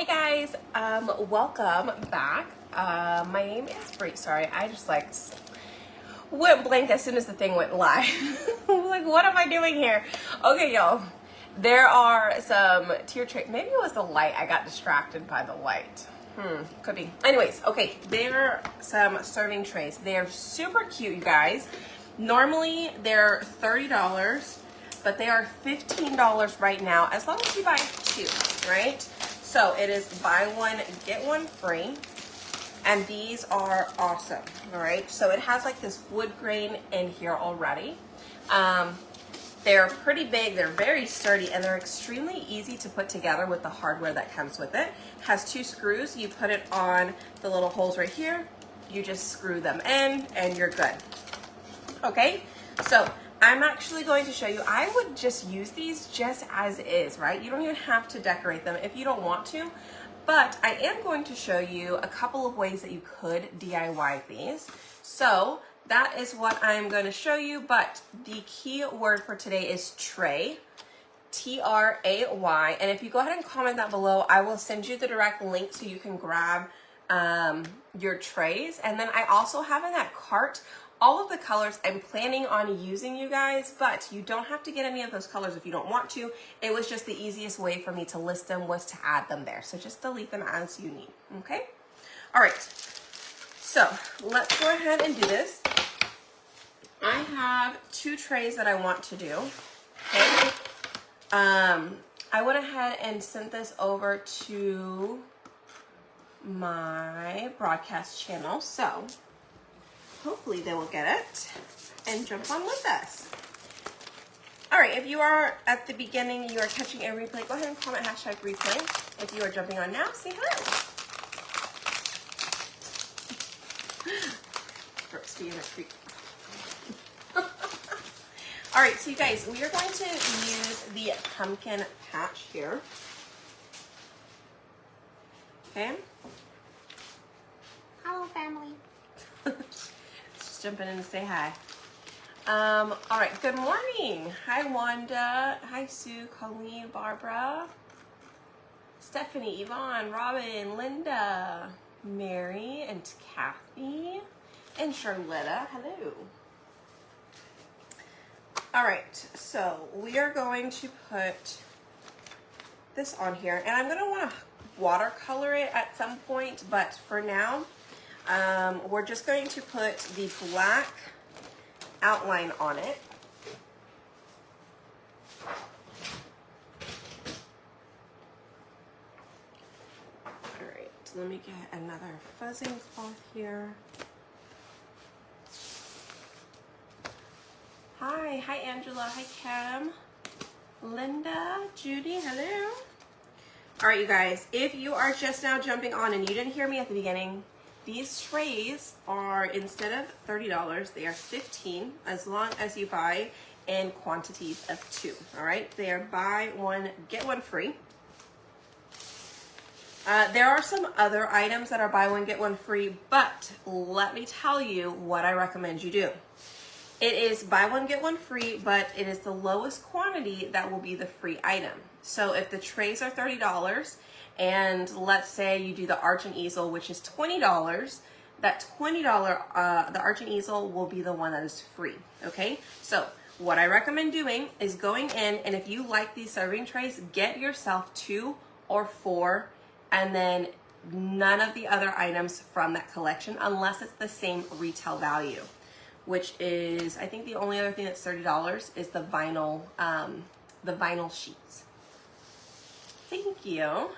Hey guys, welcome back. My name is Bree. Sorry, I just like went blank as soon as the thing went live. Like, what am I doing here? Okay, y'all. There are some tier trays. Maybe it was the light. I got distracted by the light. Could be. Anyways, okay. There are some serving trays. They're super cute, you guys. Normally they're $30, but they are $15 right now as long as you buy two, right? So it is buy one, get one free. And these are awesome, all right? So it has like this wood grain in here already. They're pretty big, they're very sturdy, and they're extremely easy to put together with the hardware that comes with it. It has two screws. You put it on the little holes right here. You just screw them in and you're good. Okay, so I'm actually going to show you, I would just use these just as is, right? You don't even have to decorate them if you don't want to, but I am going to show you a couple of ways that you could DIY these. So that is what I'm going to show you, but the key word for today is tray, T-R-A-Y, and if you go ahead and comment that below, I will send you the direct link so you can grab your trays. And then I also have in that cart all of the colors I'm planning on using, you guys, but you don't have to get any of those colors if you don't want to. It was just the easiest way for me to list them was to add them there. So just delete them as you need, okay? All right, so let's go ahead and do this. I have two trays that I want to do, okay? I went ahead and sent this over to my broadcast channel, so hopefully they will get it and jump on with us. All right, if you are at the beginning, you are catching a replay, go ahead and comment hashtag replay. If you are jumping on now, say hello. Brooks being a creep. All right, so you guys, we are going to use the pumpkin patch here. Okay. Hello, family. Just jumping in to say hi. All right, good morning. Hi, Wanda. Hi, Sue, Colleen, Barbara, Stephanie, Yvonne, Robin, Linda, Mary, and Kathy, and Charlotta. Hello. All right, so we are going to put this on here, and I'm going to want to watercolor it at some point, but for now, we're just going to put the black outline on it. All right, let me get another fuzzing cloth here. Hi Angela, hi Cam, Linda, Judy, hello. All right, you guys, if you are just now jumping on and you didn't hear me at the beginning, these trays are, instead of $30, they are $15 as long as you buy in quantities of two, all right? They are buy one, get one free. There are some other items that are buy one, get one free, but let me tell you what I recommend you do. It is buy one, get one free, but it is the lowest quantity that will be the free item. So if the trays are $30, and let's say you do the arch and easel, which is $20, that $20, the arch and easel will be the one that is free, okay? So what I recommend doing is going in, and if you like these serving trays, get yourself 2 or 4, and then none of the other items from that collection, unless it's the same retail value, which is, I think the only other thing that's $30 is the vinyl sheets. Thank you.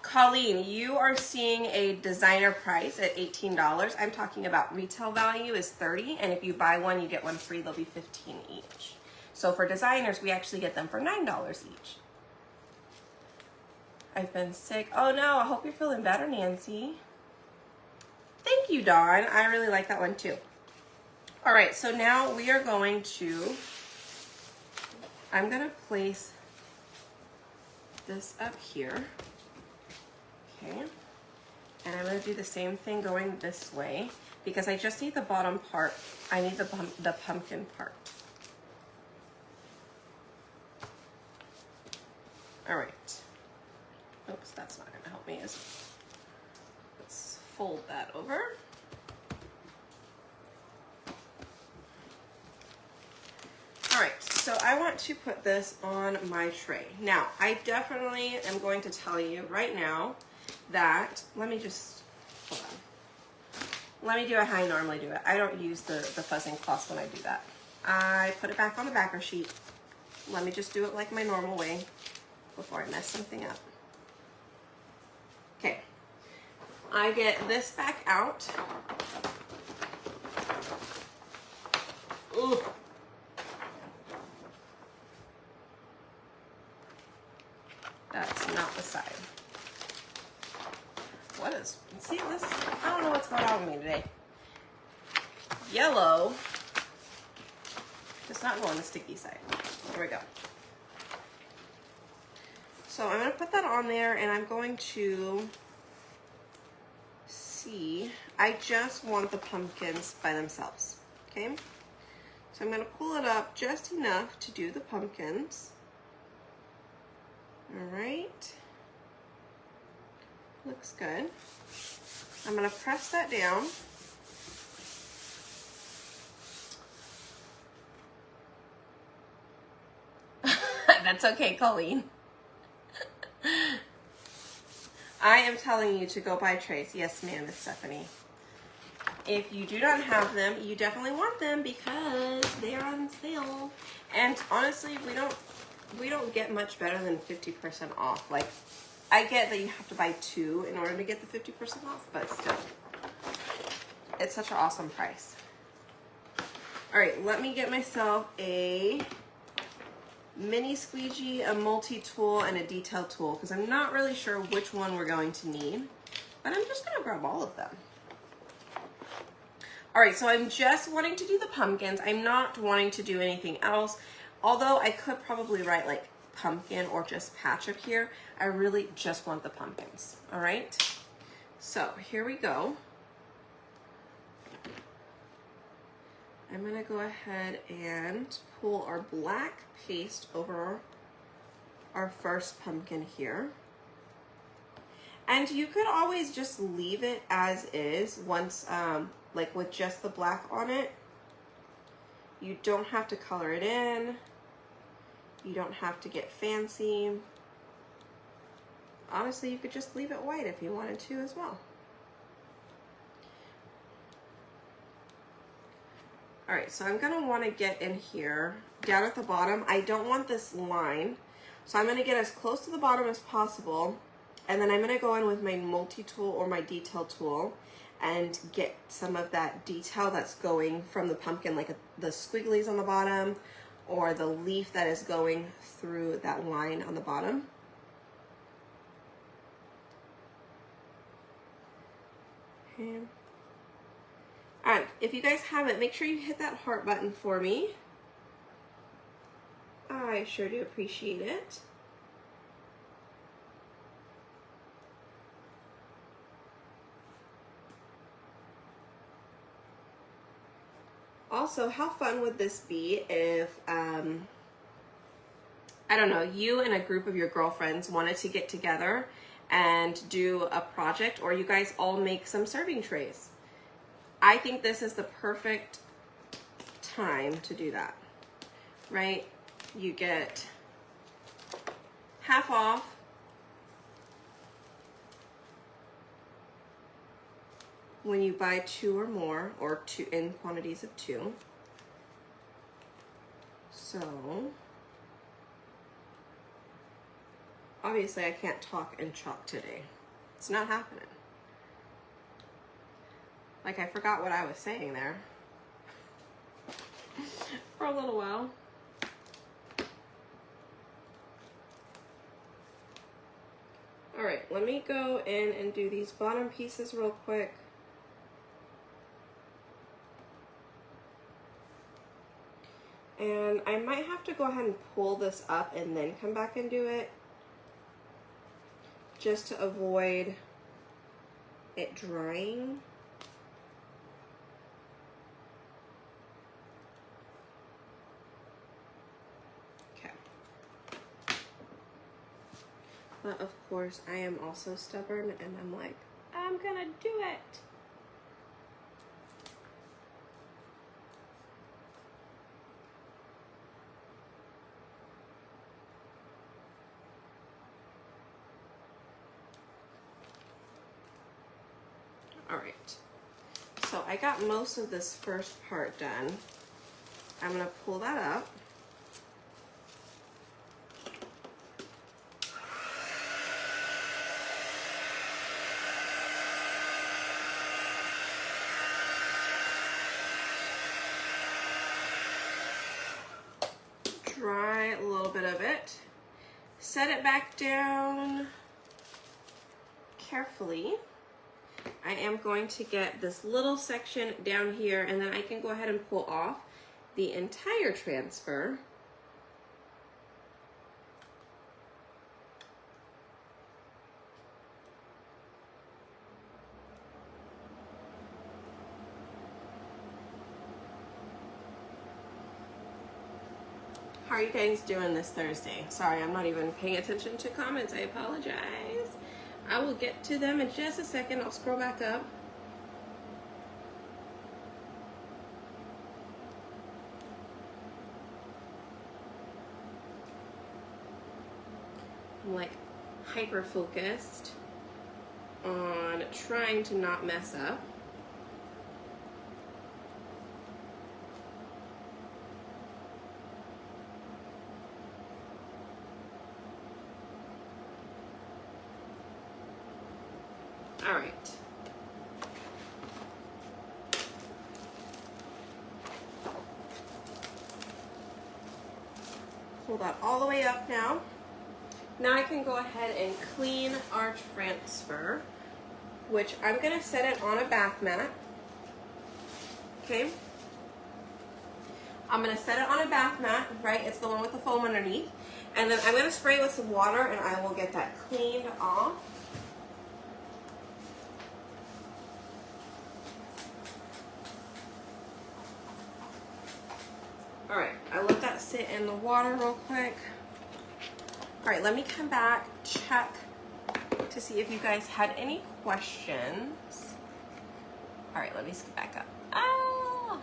Colleen, you are seeing a designer price at $18. I'm talking about retail value is $30, and if you buy one, you get one free. They'll be $15 each. So for designers, we actually get them for $9 each. I've been sick. Oh no, I hope you're feeling better, Nancy. Thank you, Dawn. I really like that one too. All right, so now we are going to, I'm gonna place this up here. Okay, and I'm going to do the same thing going this way because I just need the bottom part. I need the pumpkin part. All right. Oops, that's not gonna help me. Let's fold that over. All right, so I want to put this on my tray. Now, I definitely am going to tell you right now that, let me just, hold on. Let me do it how I normally do it. I don't use the fuzzing cloths when I do that. I put it back on the backer sheet. Let me just do it like my normal way before I mess something up. Okay, I get this back out. Ooh. That's not the side. What is, see this? I don't know what's going on with me today. Yellow does not go on the sticky side. There we go. So I'm going to put that on there and I'm going to see, I just want the pumpkins by themselves, okay? So I'm going to pull it up just enough to do the pumpkins. All right. Looks good. I'm going to press that down. That's okay, Colleen. I am telling you to go buy trays. Yes, ma'am, Miss Stephanie. If you do not have them, you definitely want them because they are on sale. And honestly, we don't get much better than 50% off. Like, I get that you have to buy 2 in order to get the 50% off, but still, it's such an awesome price. All right, let me get myself a mini squeegee, a multi-tool, and a detail tool because I'm not really sure which one we're going to need, but I'm just gonna grab all of them. All right, so I'm just wanting to do the pumpkins. I'm not wanting to do anything else, although I could probably write like pumpkin or just patch up here. I really just want the pumpkins, all right? So here we go. I'm gonna go ahead and pull our black paste over our first pumpkin here. And you could always just leave it as is once, like with just the black on it. You don't have to color it in. You don't have to get fancy. Honestly, you could just leave it white if you wanted to as well. All right, so I'm gonna wanna get in here, down at the bottom. I don't want this line, so I'm gonna get as close to the bottom as possible, and then I'm gonna go in with my multi-tool or my detail tool and get some of that detail that's going from the pumpkin, like the squigglies on the bottom, or the leaf that is going through that line on the bottom. Okay. All right, if you guys haven't, make sure you hit that heart button for me. I sure do appreciate it. Also, how fun would this be if, I don't know, you and a group of your girlfriends wanted to get together and do a project, or you guys all make some serving trays? I think this is the perfect time to do that, right? You get half off when you buy 2 or more, or 2 in quantities of 2. So obviously I can't talk and chalk today. It's not happening. Like, I forgot what I was saying there for a little while. All right, let me go in and do these bottom pieces real quick. And I might have to go ahead and pull this up and then come back and do it, just to avoid it drying. Okay. But of course, I am also stubborn and I'm like, I'm gonna do it. All right, so I got most of this first part done. I'm gonna pull that up. Dry a little bit of it. Set it back down carefully. I am going to get this little section down here, and then I can go ahead and pull off the entire transfer. How are you guys doing this Thursday? Sorry, I'm not even paying attention to comments. I apologize. I will get to them in just a second. I'll scroll back up. I'm like hyper focused on trying to not mess up. All right. Pull that all the way up now. Now I can go ahead and clean our transfer, which I'm gonna set it on a bath mat. Okay. I'm gonna set it on a bath mat, right? It's the one with the foam underneath. And then I'm gonna spray it with some water and I will get that cleaned off. All right, I let that sit in the water real quick. All right, let me come back, check to see if you guys had any questions. All right, let me skip back up. Ah.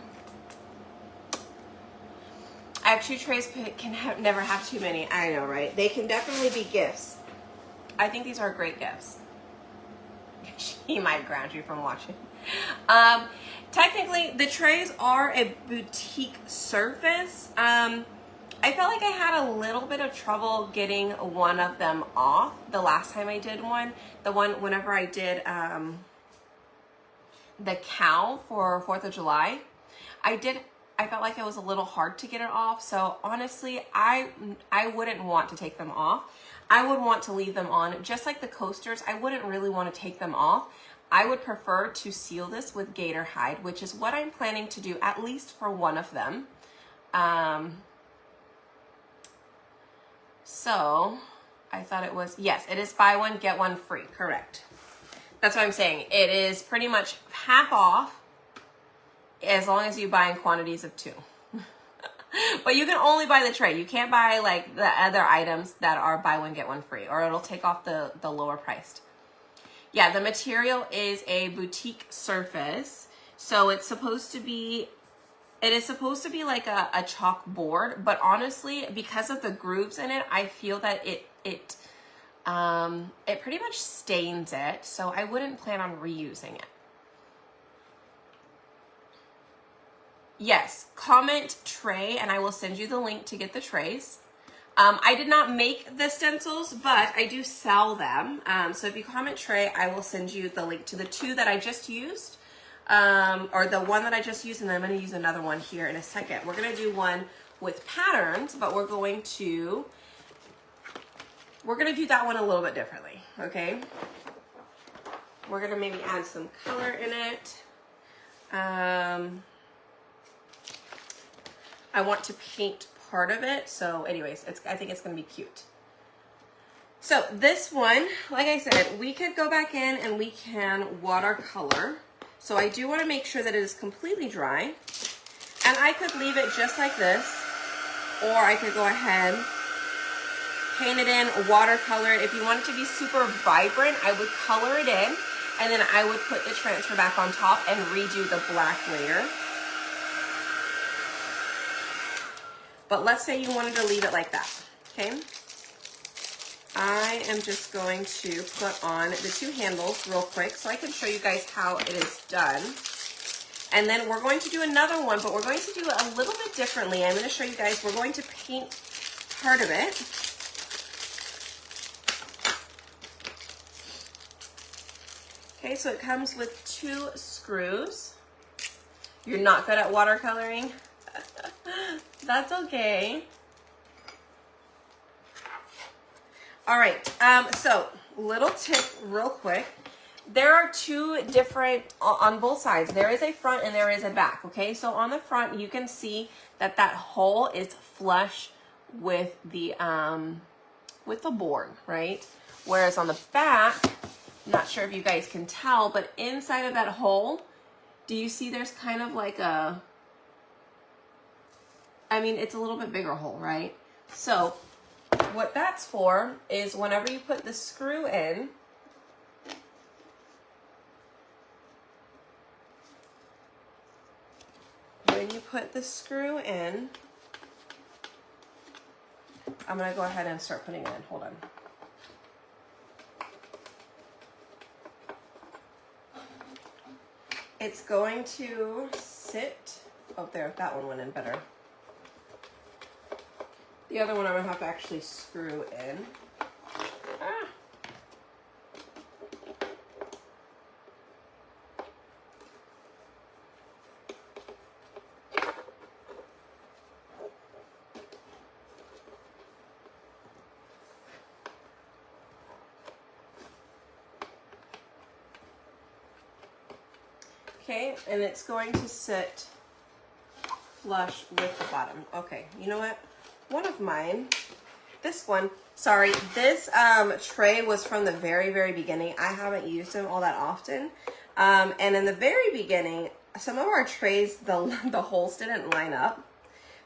Actually, trays can never have too many. I know, right? They can definitely be gifts. I think these are great gifts. She might ground you from watching. Technically, the trays are a boutique surface. I felt like I had a little bit of trouble getting one of them off the last time I did one. The one whenever I did the cow for 4th of July. I felt like it was a little hard to get it off. So honestly, I wouldn't want to take them off. I would want to leave them on. Just like the coasters, I wouldn't really want to take them off. I would prefer to seal this with gator hide, which is what I'm planning to do at least for one of them. So I thought it was, yes, it is buy one, get one free, correct. That's what I'm saying. It is pretty much half off as long as you buy in quantities of 2. But you can only buy the tray. You can't buy like the other items that are buy one, get one free, or it'll take off the lower priced. Yeah, the material is a boutique surface. So it is supposed to be like a chalk board, but honestly, because of the grooves in it, I feel that it pretty much stains it. So I wouldn't plan on reusing it. Yes, comment tray and I will send you the link to get the trays. I did not make the stencils, but I do sell them. So if you comment tray, I will send you the link to the 2 that I just used, or the one that I just used, and then I'm going to use another one here in a second. We're going to do one with patterns, but we're going to do that one a little bit differently, okay? We're going to maybe add some color in it. I want to paint part of it. So anyways, I think it's going to be cute. So this one, like I said, we could go back in and we can watercolor. So I do want to make sure that it is completely dry. And I could leave it just like this, or I could go ahead paint it in watercolor. If you want it to be super vibrant, I would color it in, and then I would put the transfer back on top and redo the black layer. But let's say you wanted to leave it like that, okay? I am just going to put on the two handles real quick so I can show you guys how it is done. And then we're going to do another one, but we're going to do it a little bit differently. I'm going to show you guys, we're going to paint part of it. Okay, so it comes with 2 screws. You're not good at watercoloring? That's okay. All right, so little tip real quick. There are 2 different, on both sides, there is a front and there is a back, okay? So on the front, you can see that that hole is flush with the board, right? Whereas on the back, I'm not sure if you guys can tell, but inside of that hole, do you see there's kind of like a, I mean, it's a little bit bigger hole, right? So what that's for is whenever you put the screw in, when you put the screw in, I'm gonna go ahead and start putting it in, hold on. It's going to sit, oh there, that one went in better. The other one I'm gonna have to actually screw in. Ah. Okay, and it's going to sit flush with the bottom. Okay, you know what? One of mine, this one, sorry, this tray was from the very, very beginning. I haven't used them all that often. And in the very beginning, some of our trays, the holes didn't line up.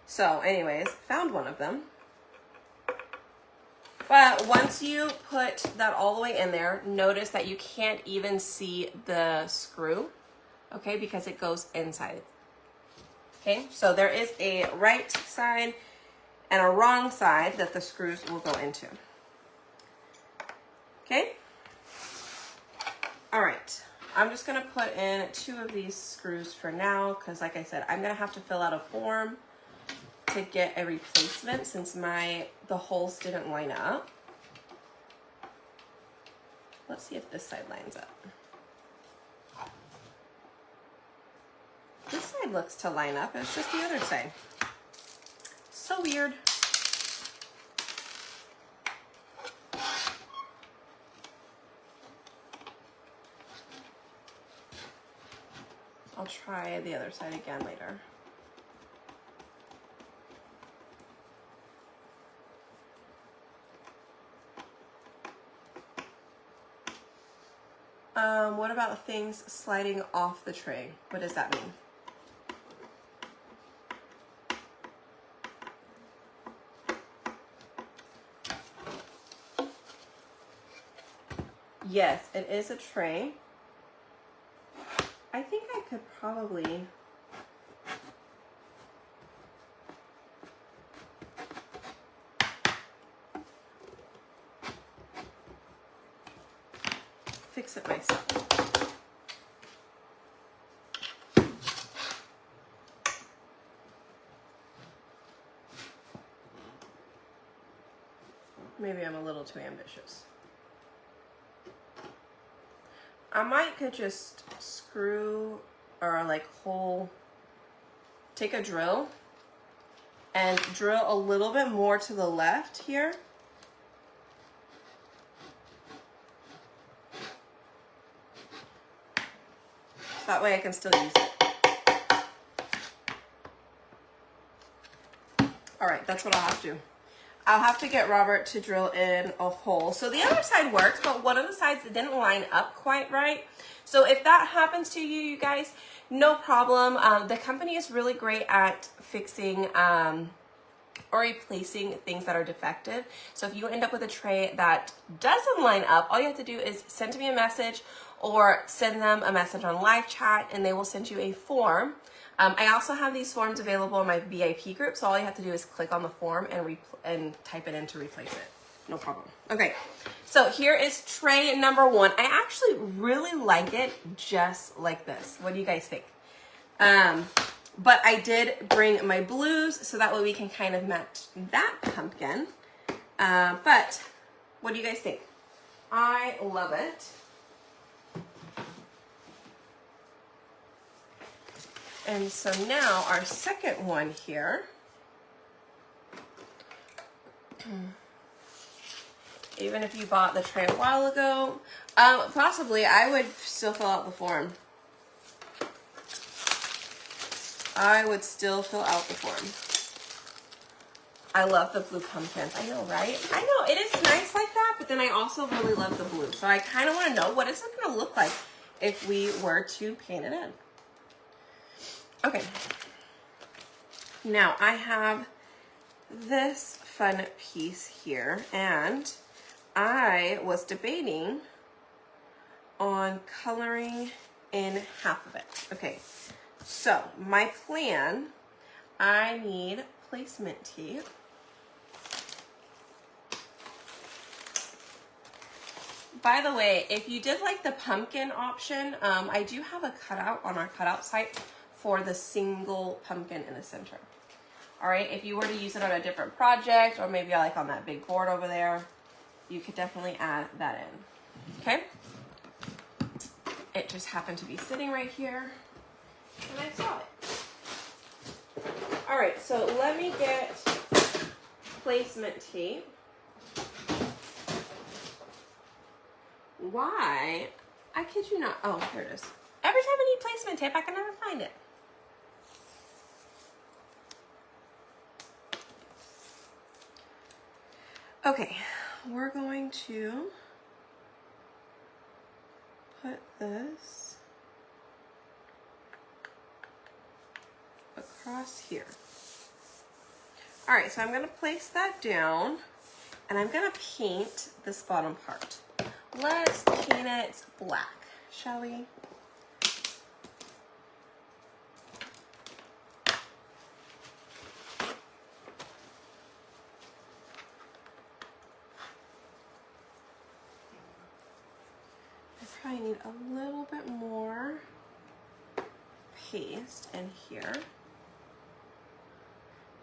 So anyways, found one of them. But once you put that all the way in there, notice that you can't even see the screw, okay, because it goes inside. Okay, so there is a right side and a wrong side that the screws will go into. Okay? All right, I'm just gonna put in 2 of these screws for now, because like I said, I'm gonna have to fill out a form to get a replacement since the holes didn't line up. Let's see if this side lines up. This side looks to line up, it's just the other side. So weird. I'll try the other side again later. What about things sliding off the tray? What does that mean? Yes, it is a tray. I think I could probably fix it myself. Maybe I'm a little too ambitious. I might could just screw or like hole, take a drill and drill a little bit more to the left here. That way I can still use it. All right, that's what I'll have to do. I'll have to get Robert to drill in a hole. So the other side works, but one of the sides didn't line up quite right. So if that happens to you, you guys, no problem. The company is really great at fixing or replacing things that are defective. So if you end up with a tray that doesn't line up, all you have to do is send me a message or send them a message on live chat and they will send you a form. I also have these forms available in my VIP group, so all you have to do is click on the form and type it in to replace it. No problem. Okay, so here is tray number 1. I actually really like it just like this. What do you guys think? But I did bring my blues so that way we can kind of match that pumpkin. But what do you guys think? I love it. And so now our second one here. Even if you bought the tray a while ago, possibly I would still fill out the form. I would still fill out the form. I love the blue pumpkins. I know, right? I know, it is nice like that, but then I also really love the blue. So I kind of want to know what is it going to look like if we were to paint it in. Okay. Now I have this fun piece here, and I was debating on coloring in half of it. Okay. So my plan, I need placement tape. By the way, if you did like the pumpkin option, I do have a cutout on our cutout site for the single pumpkin in the center. All right, if you were to use it on a different project or maybe like on that big board over there, you could definitely add that in, okay? It just happened to be sitting right here. And I saw it. All right, so let me get placement tape. Why? I kid you not. Oh, here it is. Every time I need placement tape, I can never find it. Okay, we're going to put this across here. All right, so I'm gonna place that down and I'm gonna paint this bottom part. Let's paint it black, shall we? I probably need a little bit more paste in here.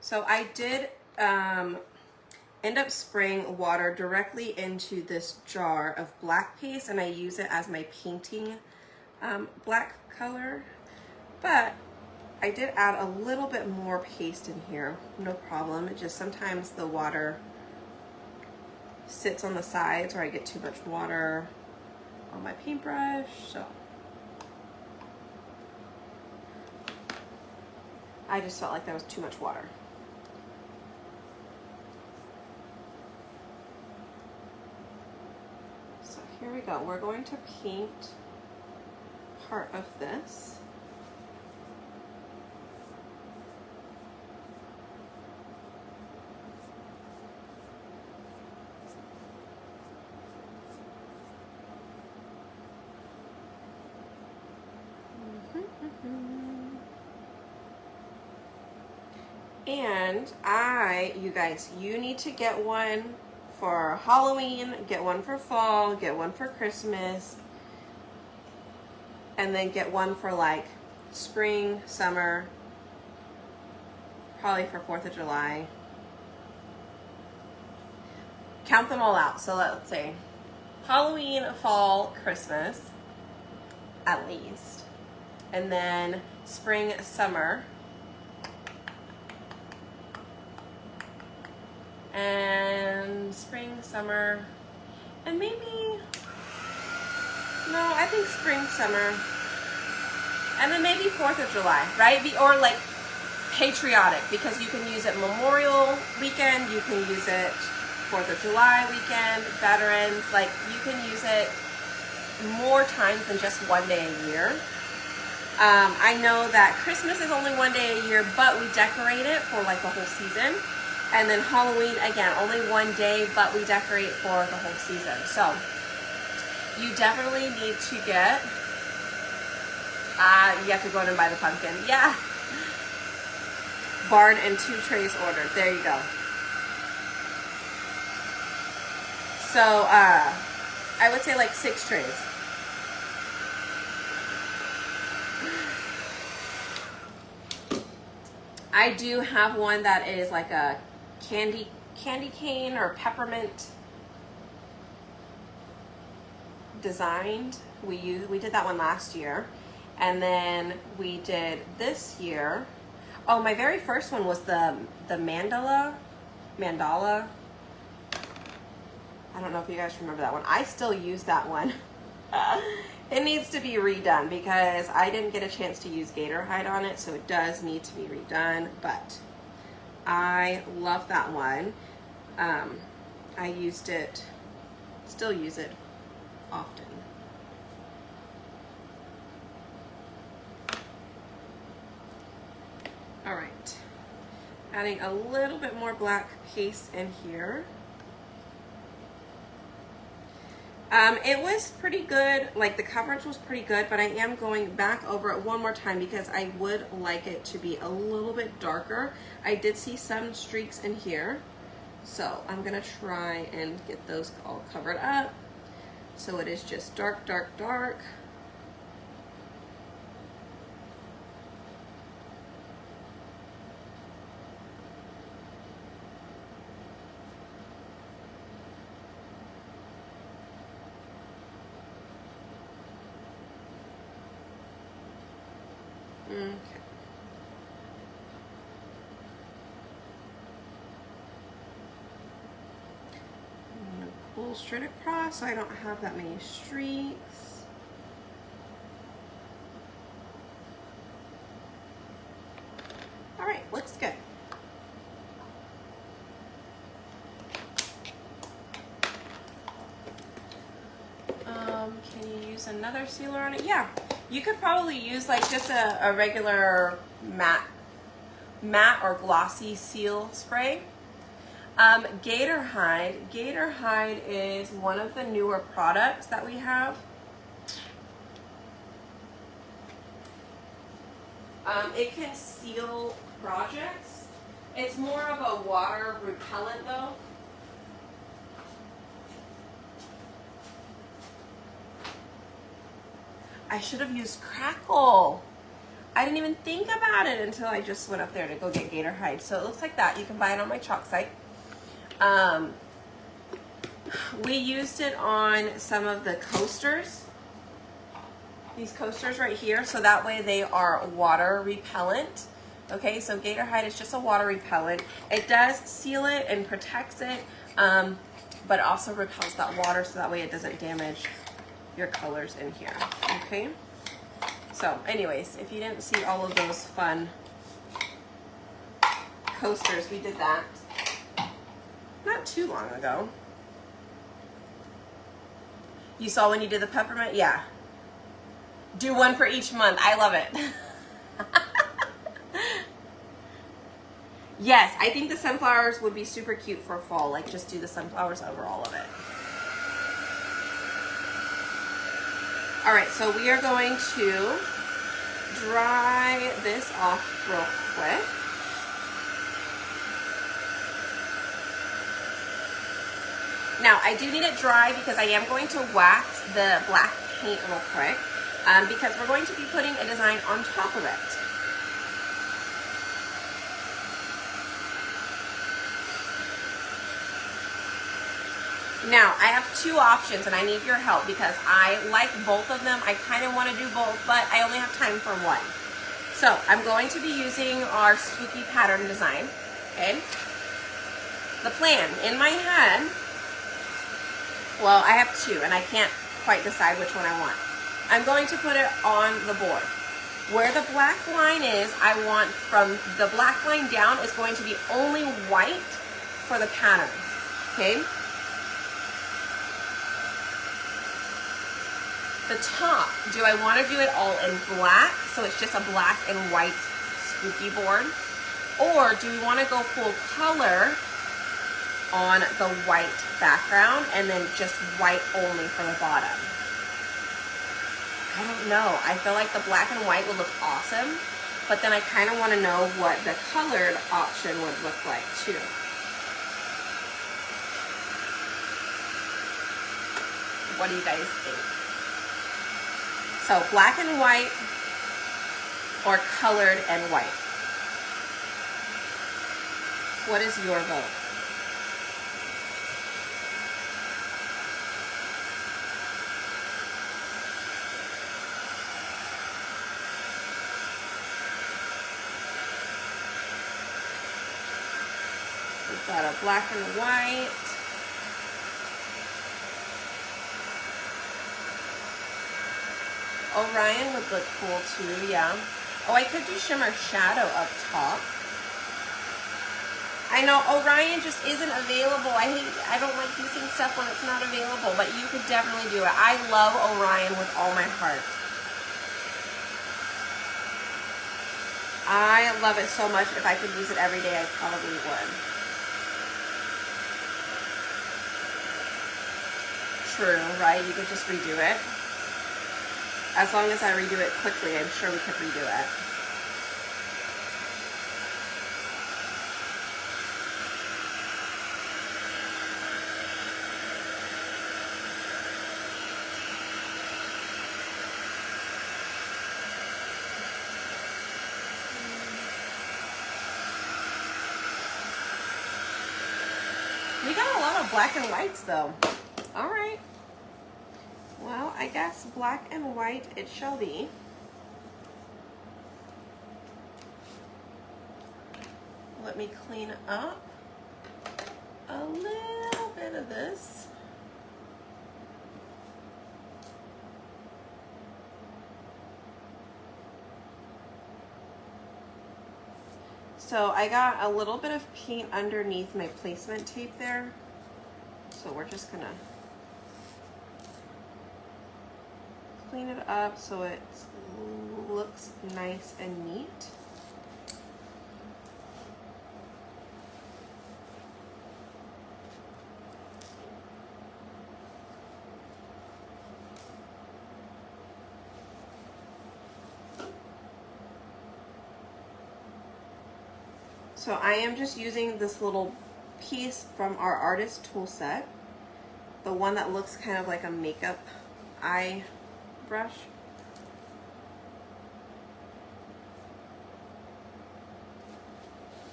So I did end up spraying water directly into this jar of black paste, and I use it as my painting black color. But I did add a little bit more paste in here, no problem. It just sometimes the water sits on the sides or I get too much water on my paintbrush, so I just felt like that was too much water. So here we go. We're going to paint part of this. And you guys, you need to get one for Halloween, get one for fall, get one for Christmas, and then get one for like spring, summer, probably for 4th of July. Count them all out. So let's say Halloween, fall, Christmas, at least. And then spring, summer. And spring, summer, and maybe, no, I think spring, summer, and then maybe 4th of July, right? Or like patriotic, because you can use it Memorial Weekend, you can use it 4th of July weekend, veterans, like you can use it more times than just one day a year. I know that Christmas is only one day a year, but we decorate it for like the whole season. And then Halloween, again, only one day, but we decorate for the whole season. So you definitely need to get, you have to go in and buy the pumpkin. Yeah. Barn and 2 trays ordered. There you go. So I would say like 6 trays. I do have one that is like a candy cane or peppermint designed. We did that one last year, and then we did this year. Oh, my very first one was the mandala. I don't know if you guys remember that one. I still use that one. It needs to be redone because I didn't get a chance to use gator hide on it, so it does need to be redone, but I love that one. I used it, still use it often. All right, adding a little bit more black paste in here. It was pretty good, like the coverage was pretty good, but I am going back over it one more time because I would like it to be a little bit darker. I did see some streaks in here, so I'm gonna try and get those all covered up. So it is just dark, dark, dark. Okay. I'm gonna pull straight across so I don't have that many streaks. All right, looks good. Can you use another sealer on it? Yeah. You could probably use like just a regular matte or glossy seal spray. Gator hide is one of the newer products that we have. It can seal projects. It's more of a water repellent though. I should have used Crackle. I didn't even think about it until I just went up there to go get gator hide. So it looks like that. You can buy it on my chalk site. We used it on some of the coasters. These coasters right here. So that way they are water repellent. Okay, so gator hide is just a water repellent. It does seal it and protects it, but also repels that water so that way it doesn't damage your colors in here. Okay, so anyways, if you didn't see all of those fun coasters, we did that not too long ago. You saw when you did the peppermint? Yeah, do one for each month. I love it. Yes, I think the sunflowers would be super cute for fall. Like just do the sunflowers over all of it. All right, so we are going to dry this off real quick. Now, I do need it dry because I am going to wax the black paint real quick because we're going to be putting a design on top of it. Now, I have 2 options and I need your help because I like both of them. I kind of want to do both, but I only have time for one. So, I'm going to be using our spooky pattern design, okay? The plan in my head, well, I have 2 and I can't quite decide which one I want. I'm going to put it on the board. Where the black line is, I want from the black line down is going to be only white for the pattern, okay? The top, do I want to do it all in black, so it's just a black and white spooky board? Or do we want to go full color on the white background and then just white only for the bottom? I don't know. I feel like the black and white would look awesome, but then I kind of want to know what the colored option would look like too. What do you guys think? So black and white or colored and white? What is your vote? We've got a black and white. Orion would look cool too, yeah. Oh, I could do shimmer shadow up top. I know Orion just isn't available. I don't like using stuff when it's not available, but you could definitely do it. I love Orion with all my heart. I love it so much. If I could use it every day, I probably would. True, right? You could just redo it. As long as I redo it quickly, I'm sure we could redo it. We got a lot of black and whites though. All right. Well, I guess black and white it shall be. Let me clean up a little bit of this. So I got a little bit of paint underneath my placement tape there. So we're just gonna clean it up so it looks nice and neat. So I am just using this little piece from our artist tool set, the one that looks kind of like a makeup eye brush.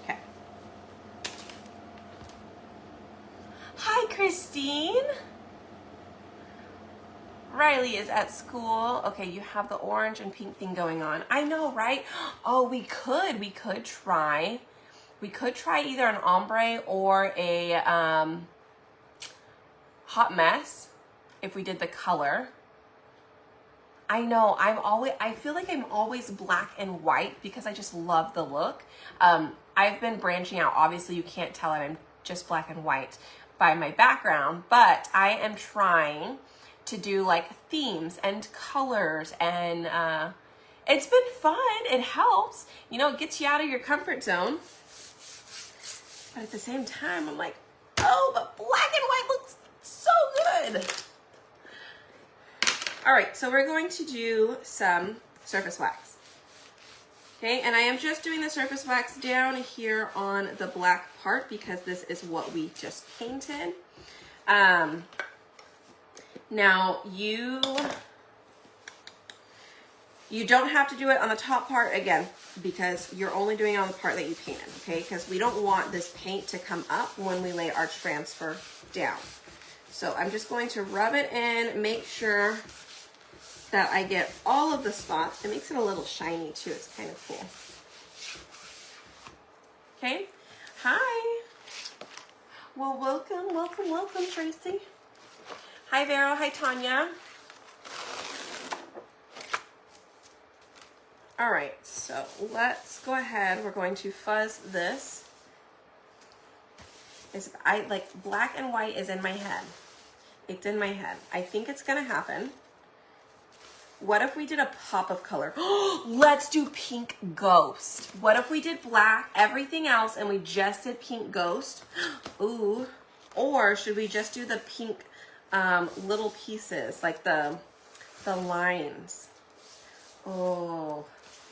Okay. Hi, Christine. Riley is at school. Okay, you have the orange and pink thing going on. I know, right? Oh, we could try either an ombre or a hot mess if we did the color. I know, I feel like I'm always black and white because I just love the look. I've been branching out. Obviously you can't tell I'm just black and white by my background, but I am trying to do like themes and colors, and it's been fun. It helps, you know, it gets you out of your comfort zone. But at the same time, I'm like, oh, but black and white looks so good. All right, so we're going to do some surface wax. Okay, and I am just doing the surface wax down here on the black part because this is what we just painted. Now you don't have to do it on the top part again because you're only doing it on the part that you painted, okay? Because we don't want this paint to come up when we lay our transfer down. So I'm just going to rub it in, make sure that I get all of the spots. It makes it a little shiny too. It's kind of cool. Okay. Hi. Well, welcome, welcome, welcome, Tracy. Hi, Vero. Hi, Tanya. All right, so let's go ahead. We're going to fuzz this. I like black and white is in my head. It's in my head. I think it's gonna happen. What if we did a pop of color? Let's do pink ghost. What if we did black, everything else, and we just did pink ghost? Ooh. Or should we just do the pink little pieces, like the lines? Oh.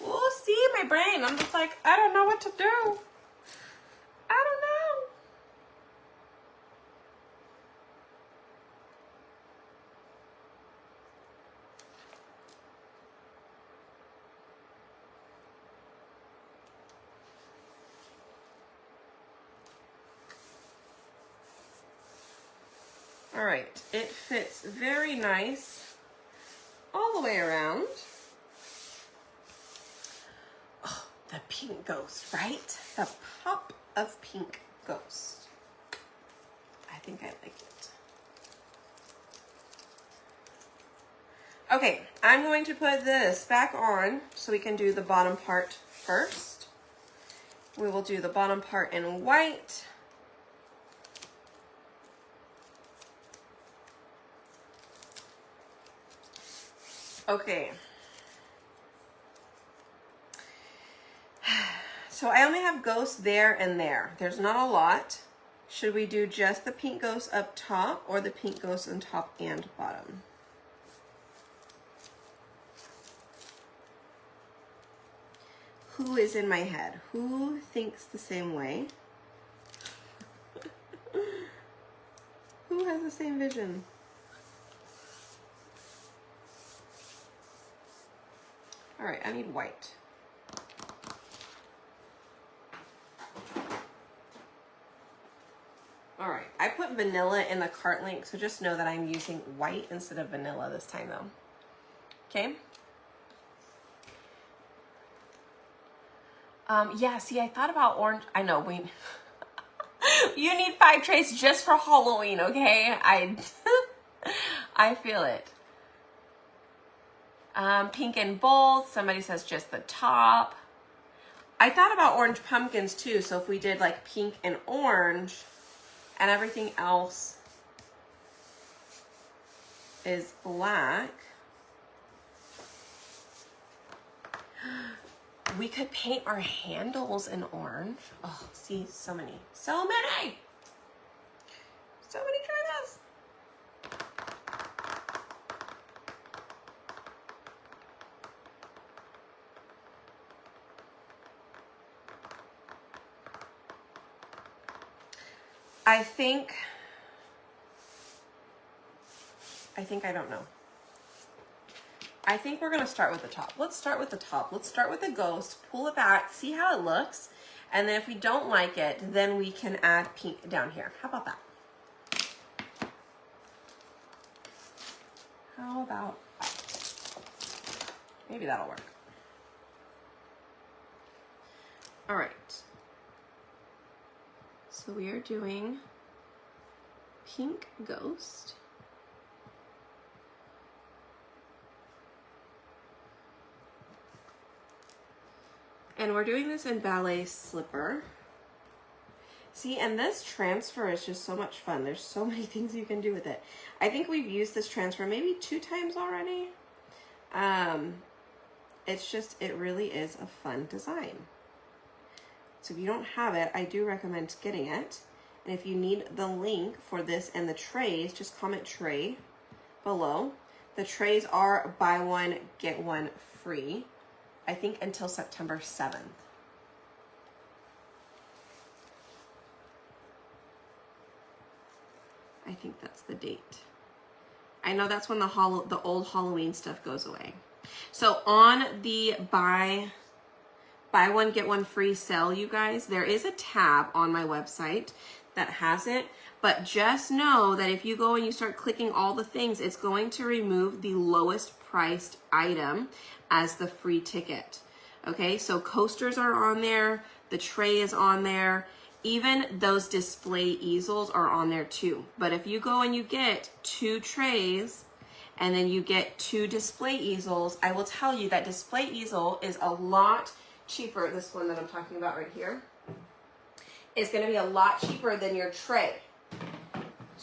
Oh, see, my brain. I'm just like, I don't know what to do. I don't know. All right, it fits very nice all the way around. Oh, the pink ghost, right? The pop of pink ghost. I think I like it. Okay, I'm going to put this back on so we can do the bottom part first. We will do the bottom part in white. Okay. So I only have ghosts there and there. There's not a lot. Should we do just the pink ghost up top or the pink ghost on top and bottom? Who is in my head? Who thinks the same way? Who has the same vision? All right, I need white. All right, I put vanilla in the cart link, so just know that I'm using white instead of vanilla this time though. Okay. Yeah, see, I thought about orange. I know, you need 5 trays just for Halloween, okay? I feel it. Pink and bold. Somebody says just the top. I thought about orange pumpkins too. So if we did like pink and orange and everything else is black, we could paint our handles in orange. Oh, see, so many. So many try this. I don't know. I think we're gonna start with the top. Let's start with the top. Let's start with the ghost, pull it back, see how it looks. And then if we don't like it, then we can add pink down here. How about that? How about that? Maybe that'll work. All right. So we are doing pink ghost. And we're doing this in ballet slipper. See, and this transfer is just so much fun. There's so many things you can do with it. I think we've used this transfer maybe 2 times already. It really is a fun design. So if you don't have it, I do recommend getting it. And if you need the link for this and the trays, just comment tray below. The trays are buy one, get one free. I think until September 7th. I think that's the date. I know that's when the old Halloween stuff goes away. So on the buy one, get one free sale, you guys, there is a tab on my website that has it. But just know that if you go and you start clicking all the things, it's going to remove the lowest priced item as the free ticket. Okay, so coasters are on there, the tray is on there, even those display easels are on there too. But if you go and you get 2 trays and then you get 2 display easels, I will tell you that display easel is a lot cheaper. This one that I'm talking about right here is going to be a lot cheaper than your tray.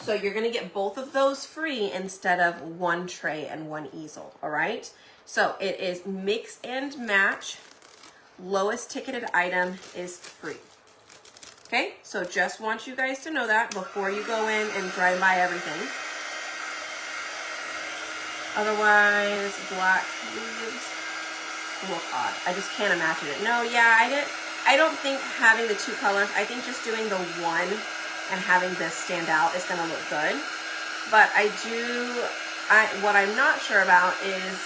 So you're gonna get both of those free instead of one tray and one easel, all right? So it is mix and match. Lowest ticketed item is free. Okay, so just want you guys to know that before you go in and drive by everything. Otherwise, black leaves look odd. I just can't imagine it. No, yeah, I don't think having the two colors, I think just doing the one and having this stand out is gonna look good. But what I'm not sure about is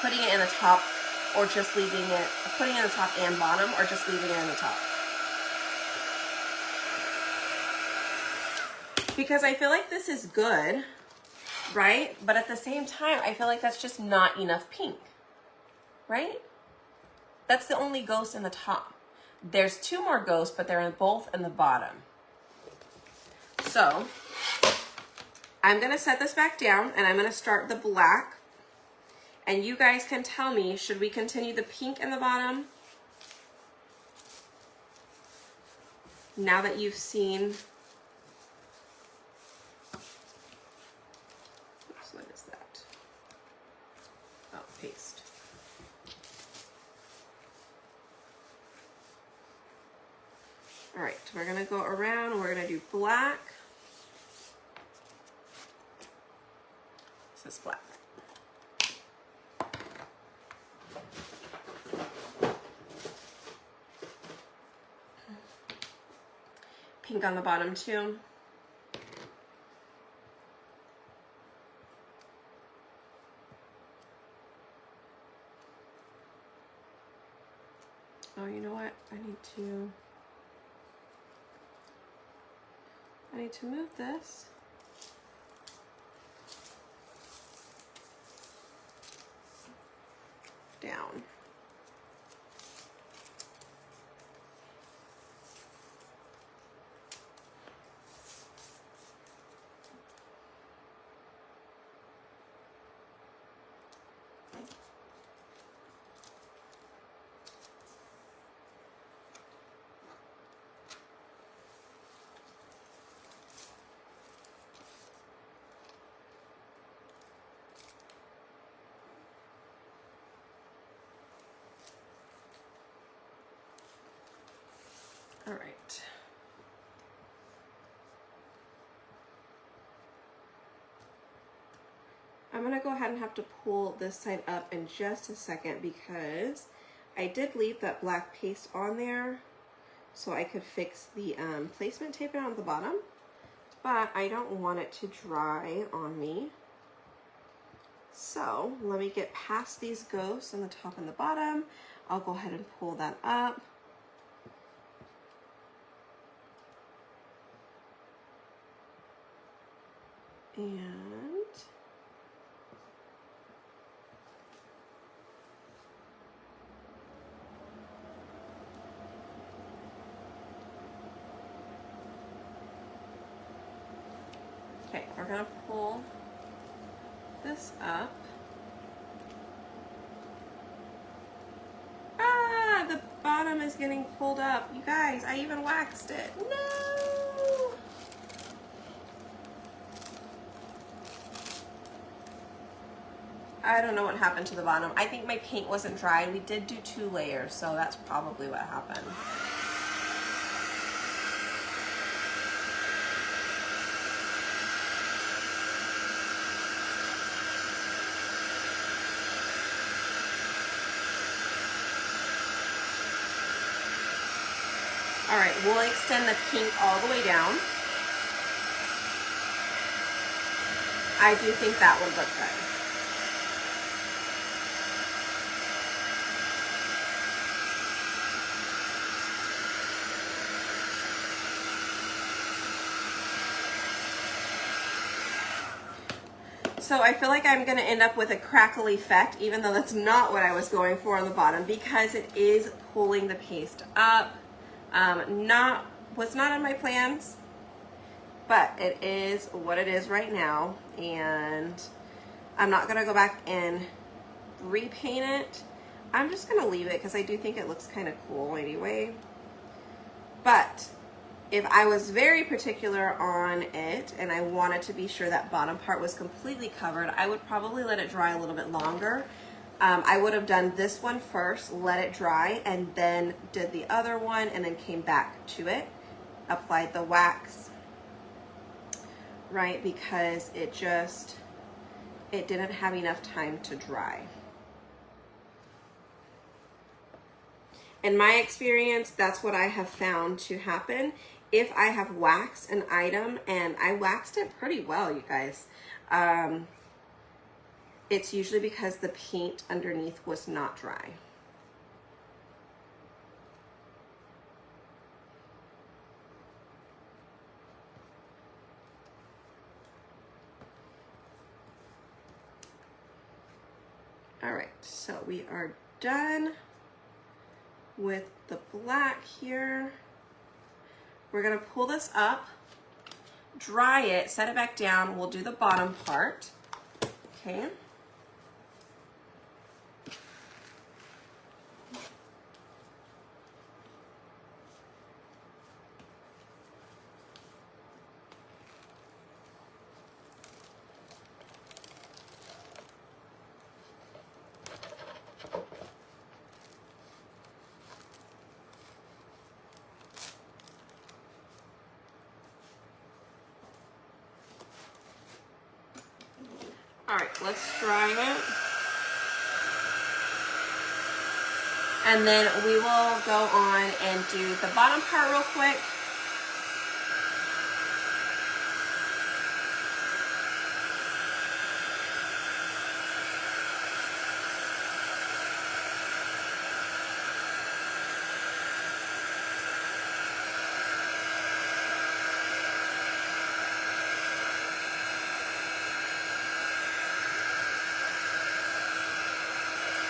putting it in the top or just leaving it, putting it in the top and bottom or just leaving it in the top. Because I feel like this is good, right? But at the same time, I feel like that's just not enough pink, right? That's the only ghost in the top. There's two more ghosts, but they're both in the bottom. So I'm gonna set this back down and I'm gonna start the black. And you guys can tell me, should we continue the pink in the bottom? Now that you've seen, what is that? Oh, paste. All right, we're gonna go around, we're gonna do black. This is black. Pink on the bottom too. Oh, you know what? I need to move this. Down. All right. I'm gonna go ahead and have to pull this side up in just a second because I did leave that black paste on there so I could fix the placement tape down at the bottom, but I don't want it to dry on me. So let me get past these ghosts on the top and the bottom. I'll go ahead and pull that up. And okay, we're gonna pull this up. Ah, the bottom is getting pulled up. You guys, I even waxed it. No! I don't know what happened to the bottom. I think my paint wasn't dry. We did do 2 layers, so that's probably what happened. All right, we'll extend the pink all the way down. I do think that would look good. So I feel like I'm gonna end up with a crackle effect, even though that's not what I was going for on the bottom, because it is pulling the paste up. Was not on my plans, but it is what it is right now, and I'm not gonna go back and repaint it. I'm just gonna leave it because I do think it looks kind of cool anyway. But if I was very particular on it and I wanted to be sure that bottom part was completely covered, I would probably let it dry a little bit longer. I would have done this one first, let it dry, and then did the other one, and then came back to it, applied the wax, right? Because it didn't have enough time to dry. In my experience, that's what I have found to happen. If I have waxed an item, and I waxed it pretty well, you guys, it's usually because the paint underneath was not dry. All right, so we are done with the black here. We're gonna pull this up, dry it, set it back down. We'll do the bottom part, okay? All right, let's dry it. And then we will go on and do the bottom part real quick.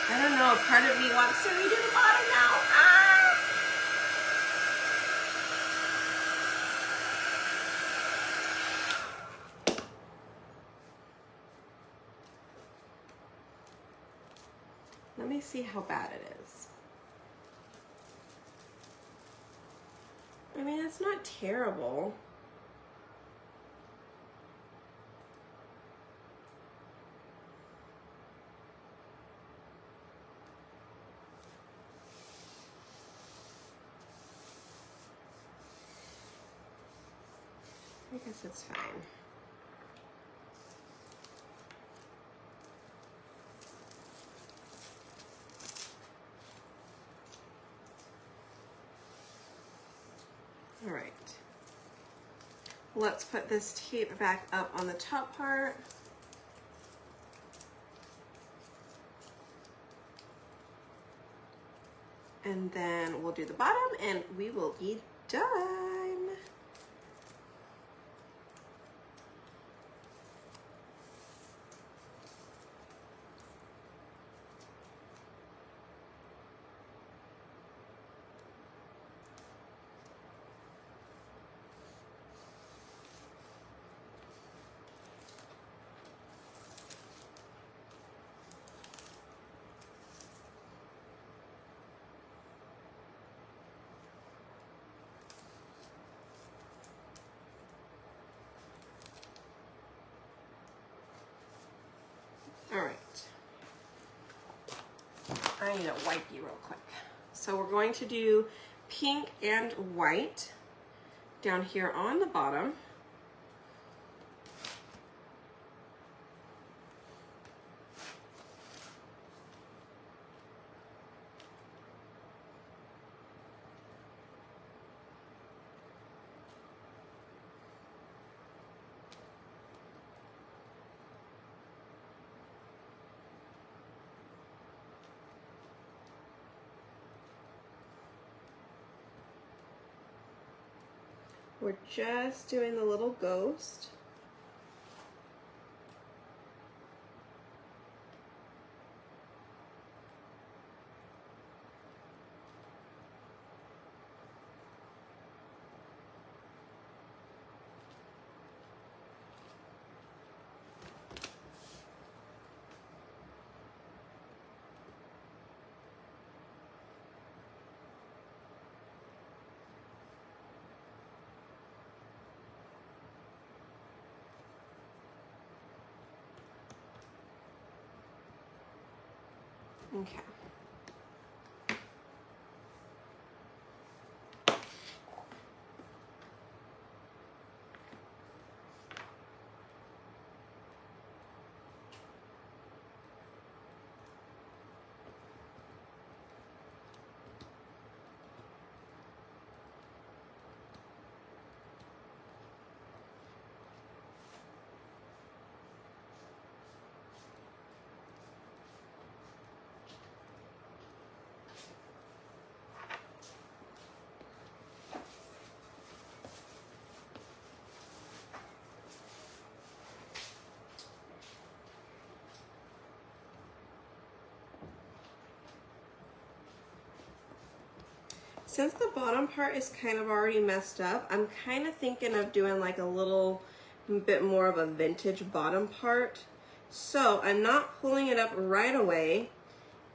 I don't know, part of me wants to redo the bottom now. Ah! Let me see how bad it is. I mean, it's not terrible. I guess it's fine. All right. Let's put this tape back up on the top part. And then we'll do the bottom and we will be done. All right. I need a wipey real quick. So we're going to do pink and white down here on the bottom. We're just doing the little ghost. Okay. Since the bottom part is kind of already messed up, I'm kind of thinking of doing like a little bit more of a vintage bottom part. So I'm not pulling it up right away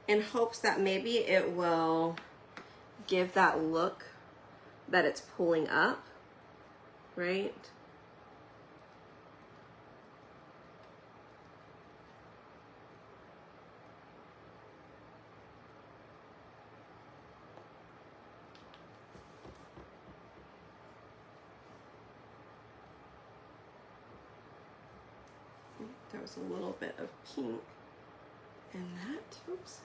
in hopes that maybe it will give that look that it's pulling up, right? There was a little bit of pink in that. Oops.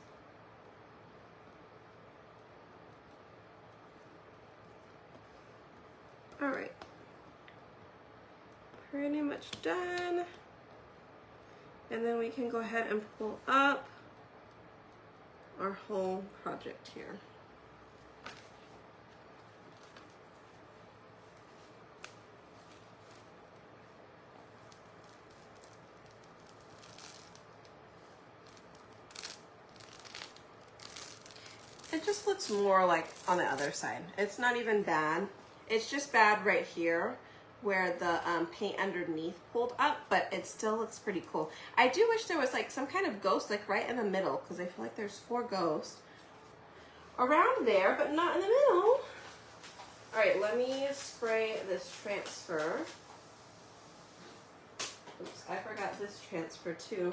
All right. Pretty much done. And then we can go ahead and pull up our whole project here. It just looks more like on the other side. It's not even bad. It's just bad right here where the paint underneath pulled up, but it still looks pretty cool. I do wish there was like some kind of ghost like right in the middle, because I feel like there's 4 ghosts around there, but not in the middle. All right, let me spray this transfer. Oops, I forgot this transfer too.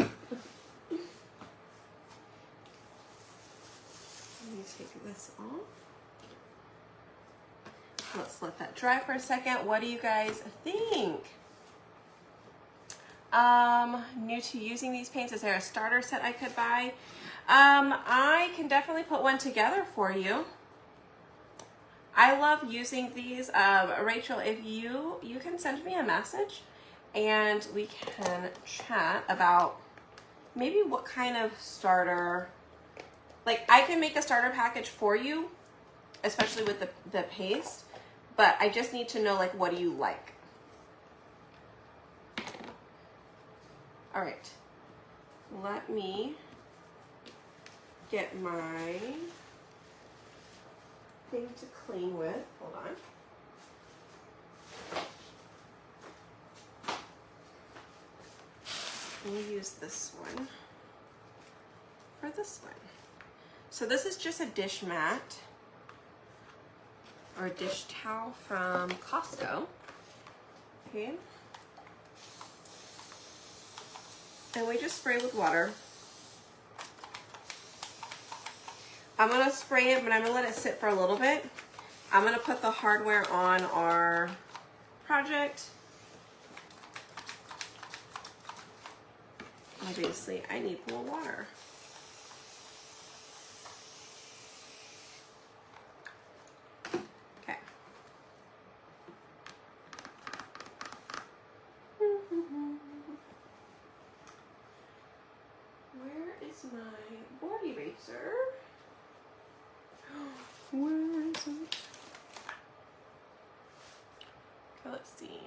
Let me take this off. Let's let that dry for a second. What do you guys think? New to using these paints, is there a starter set I could buy? I can definitely put one together for you. I love using these. Rachel, if you can send me a message and we can chat about maybe what kind of starter, like I can make a starter package for you, especially with the paste, but I just need to know like what do you like. All right, let me get my thing to clean with. Hold on. We'll use this one for this one. So this is just a dish mat or a dish towel from Costco. Okay. And we just spray with water. I'm gonna spray it, but I'm gonna let it sit for a little bit. I'm gonna put the hardware on our project. Obviously, I need more water. Okay. Where is my board eraser? Where is it? Okay, let's see.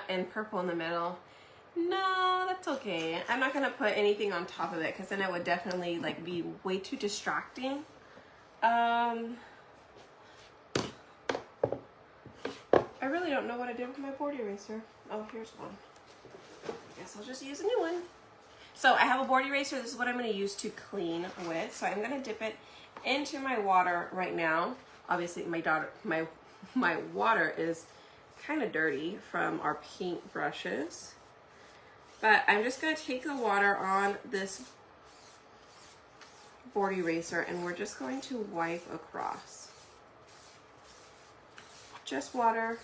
And purple in the middle. No, that's okay. I'm not gonna put anything on top of it because then it would definitely like be way too distracting. I really don't know what I did with my board eraser. Oh, here's one. I guess I'll just use a new one. So I have a board eraser. This is what I'm going to use to clean with. So I'm going to dip it into my water right now. Obviously, my water is kind of dirty from our paint brushes. But I'm just going to take the water on this board eraser and we're just going to wipe across. Just water.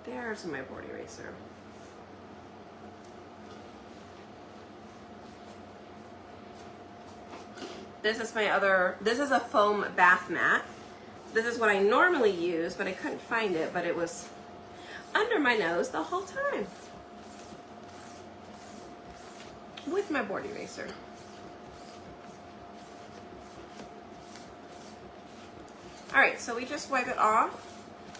There's my board eraser. This is my other, this is a foam bath mat. This is what I normally use, but I couldn't find it, but it was under my nose the whole time with my board eraser. All right, so we just wipe it off,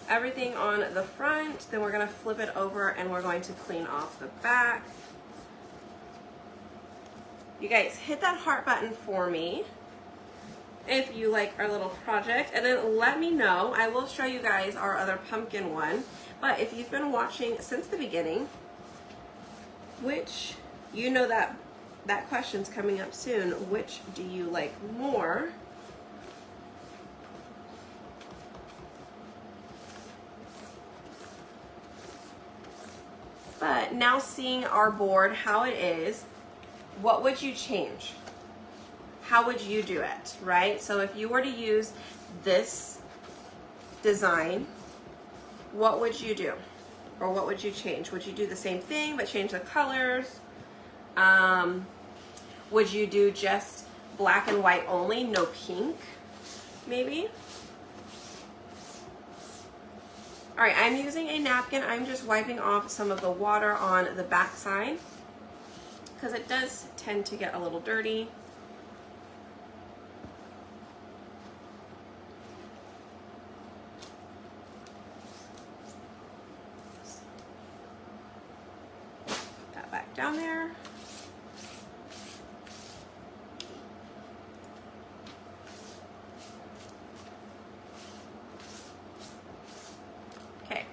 everything on the front, then we're gonna flip it over and we're going to clean off the back. You guys, hit that heart button for me if you like our little project, and then let me know. I will show you guys our other pumpkin one, but if you've been watching since the beginning, which you know that question's coming up soon, which do you like more? But now seeing our board, how it is, what would you change? How would you do it, right? So if you were to use this design, what would you do? Or what would you change? Would you do the same thing but change the colors? Would you do just black and white only, no pink, maybe? All right, I'm using a napkin. I'm just wiping off some of the water on the back side because it does tend to get a little dirty. Put that back down there. Okay,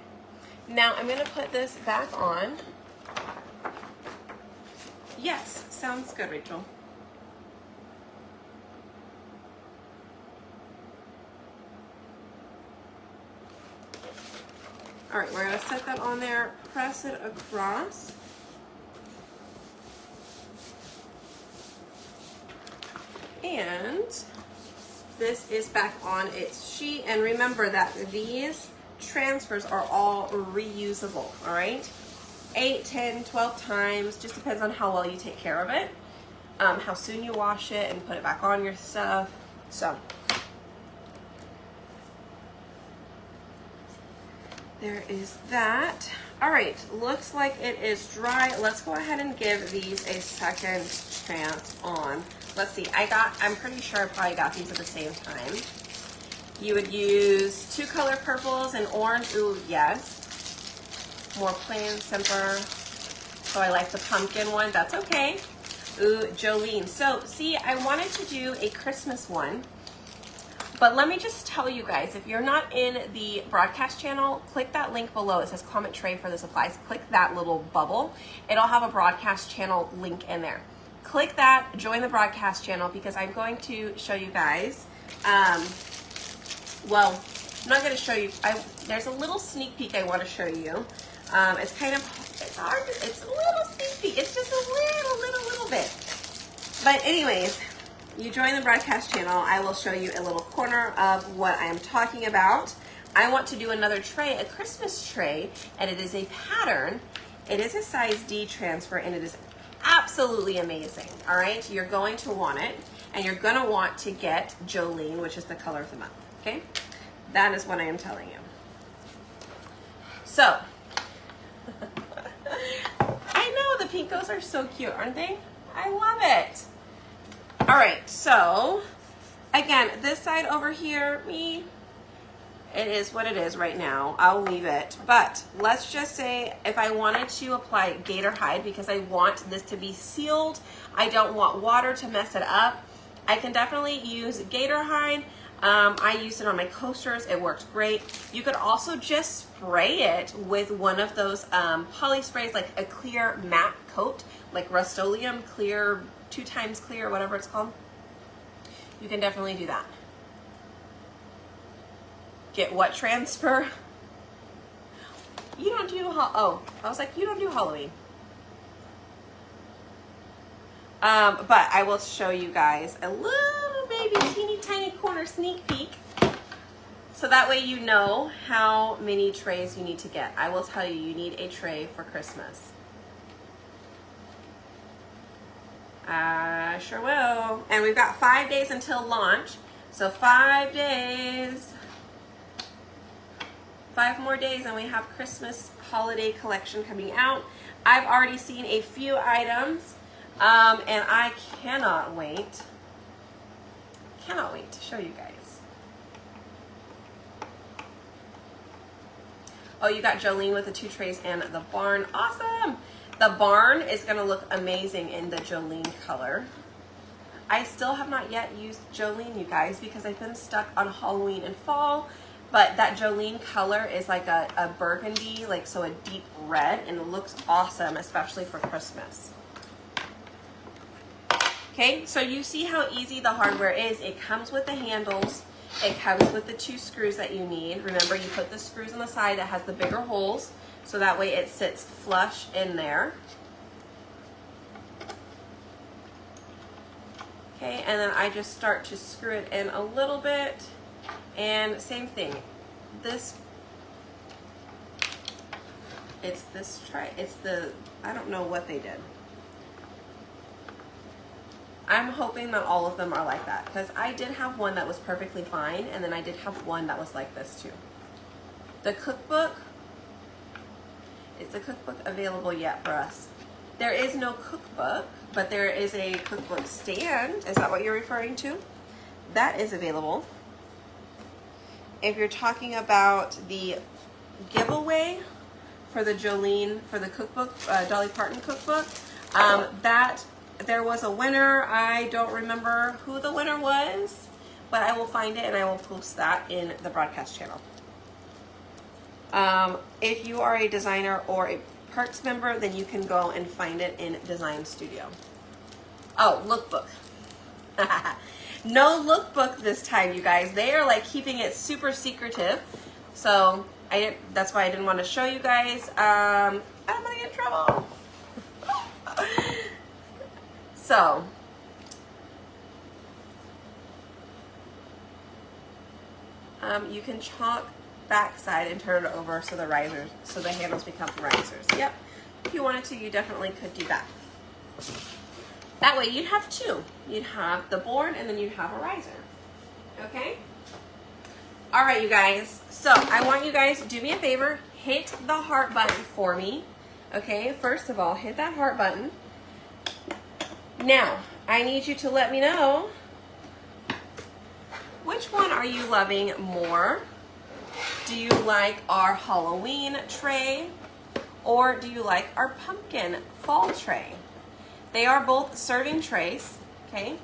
now I'm gonna put this back on. Yes, sounds good, Rachel. All right, we're gonna set that on there, press it across. And this is back on its sheet. And remember that these transfers are all reusable, all right? 8, 10, 12 times, just depends on how well you take care of it, how soon you wash it and put it back on your stuff. So there is that. All right, looks like it is dry. Let's go ahead and give these a second chance on. Let's see, I'm pretty sure I probably got these at the same time. You would use 2 color purples and orange. Ooh, yes. More plain, simple. So I like the pumpkin one. That's okay. Ooh, Jolene. So see, I wanted to do a Christmas one, but let me just tell you guys, if you're not in the broadcast channel, click that link below. It says comment tray for the supplies. Click that little bubble. It'll have a broadcast channel link in there. Click that, join the broadcast channel, because I'm going to show you guys, well, I'm not going to show you, there's a little sneak peek I want to show you. It's kind of, it's hard, it's a little sneak peek. It's just a little bit. But anyways, you join the broadcast channel, I will show you a little corner of what I am talking about. I want to do another tray, a Christmas tray, and it is a pattern. It is a size D transfer, and it is absolutely amazing. All right, you're going to want it, and you're going to want to get Jolene, which is the color of the month. Okay, that is what I am telling you. So, I know the pinkos are so cute, aren't they? I love it. All right, so again, this side over here, it is what it is right now. I'll leave it. But let's just say if I wanted to apply gator hide, because I want this to be sealed, I don't want water to mess it up, I can definitely use gator hide. I used it on my coasters. It works great. You could also just spray it with one of those poly sprays, like a clear matte coat, like Rust-Oleum clear, 2 times clear, whatever it's called. You can definitely do that. Get what transfer? You don't do, oh, I was like, you don't do Halloween. But I will show you guys a little baby teeny tiny corner sneak peek. So that way you know how many trays you need to get. I will tell you, you need a tray for Christmas. I sure will. And we've got 5 days until launch. So 5 days. 5 more days and we have Christmas holiday collection coming out. I've already seen a few items and I cannot wait to show you guys. Oh, you got Jolene with the 2 trays and the barn. Awesome! The barn is going to look amazing in the Jolene color. I still have not yet used Jolene, you guys, because I've been stuck on Halloween and fall. But that Jolene color is like a burgundy, like so a deep red, and it looks awesome, especially for Christmas. Okay, so you see how easy the hardware is. It comes with the handles. It comes with the 2 screws that you need. Remember, you put the screws on the side that has the bigger holes, so that way it sits flush in there. Okay, and then I just start to screw it in a little bit. And same thing, it's this tray, it's the, I don't know what they did. I'm hoping that all of them are like that, because I did have one that was perfectly fine, and then I did have one that was like this too. The cookbook, is the cookbook available yet for us? There is no cookbook, but there is a cookbook stand. Is that what you're referring to? That is available. If you're talking about the giveaway for the Jolene, for the cookbook, Dolly Parton cookbook, that there was a winner. I don't remember who the winner was, but I will find it and I will post that in the broadcast channel. If you are a designer or a Parts member, then you can go and find it in Design Studio. Oh, lookbook. No lookbook this time, you guys. They are like keeping it super secretive. So that's why I didn't want to show you guys. I don't want to get in trouble. So you can chalk backside and turn it over so the risers, so the handles become risers. Yep. If you wanted to, you definitely could do that. That way you'd have 2. You'd have the board and then you'd have a riser. Okay? All right, you guys. So I want you guys to do me a favor. Hit the heart button for me. Okay? First of all, hit that heart button. Now, I need you to let me know, which one are you loving more? Do you like our Halloween tray, or do you like our pumpkin fall tray? They are both serving trays, okay?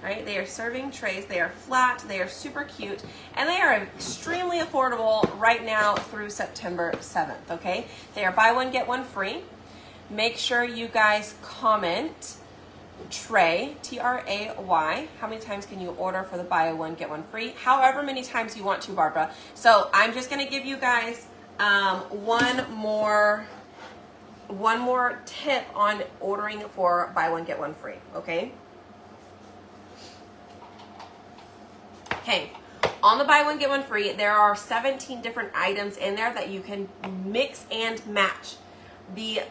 Right? They are serving trays. They are flat. They are super cute. And they are extremely affordable right now through September 7th, okay? They are buy one, get one free. Make sure you guys comment tray, T-R-A-Y. How many times can you order for the buy one, get one free? However many times you want to, Barbara. So I'm just going to give you guys one more tip on ordering for buy one, get one free, okay? Okay, on the buy one, get one free, there are 17 different items in there that you can mix and match. The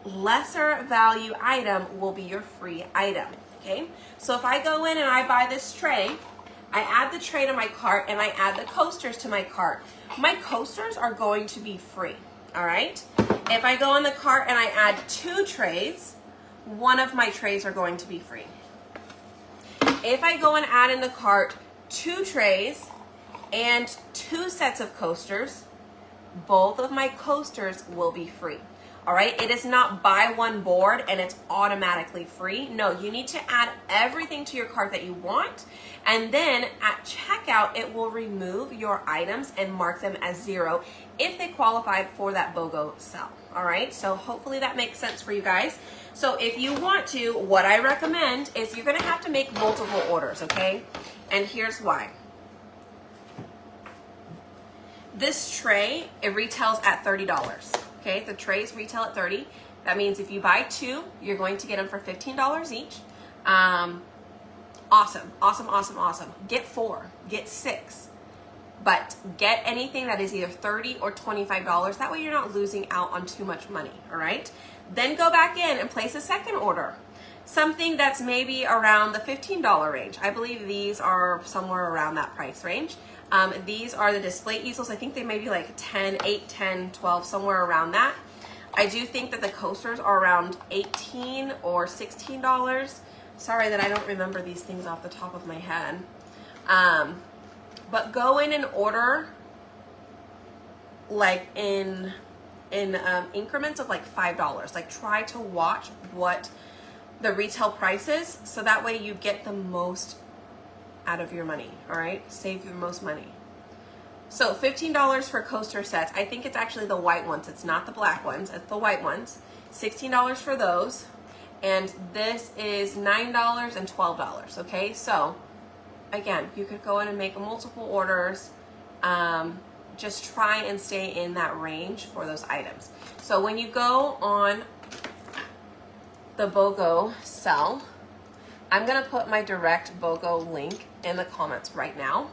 lesser value item will be your free item, okay? So if I go in and I buy this tray, I add the tray to my cart and I add the coasters to my cart. My coasters are going to be free, all right? If I go in the cart and I add 2 trays, one of my trays are going to be free. If I go and add in the cart 2 trays and 2 sets of coasters, both of my coasters will be free. All right, it is not buy one board and it's automatically free. No, you need to add everything to your cart that you want, and then at checkout, it will remove your items and mark them as 0 if they qualified for that BOGO sell. All right, so hopefully that makes sense for you guys. So if you want to, what I recommend is you're gonna have to make multiple orders, okay? And here's why. This tray, it retails at $30. Okay, the trays retail at $30. That means if you buy two, you're going to get them for $15 each. Awesome, awesome, awesome, awesome. Get 4, get 6, but get anything that is either $30 or $25. That way you're not losing out on too much money, all right? Then go back in and place a second order. Something that's maybe around the $15 range. I believe these are somewhere around that price range. These are the display easels. I think they may be like 10, 8, 10, 12, somewhere around that. I do think that the coasters are around $18 or $16. Sorry that I don't remember these things off the top of my head. But go in and order like in increments of like $5. Like try to watch what the retail price is, so that way you get the most out of your money, all right? Save the most money. So $15 for coaster sets. I think it's actually the white ones. It's not the black ones, it's the white ones. $16 for those. And this is $9 and $12, okay? So again, you could go in and make multiple orders. Just try and stay in that range for those items. So when you go on the BOGO sell, I'm gonna put my direct BOGO link in the comments right now.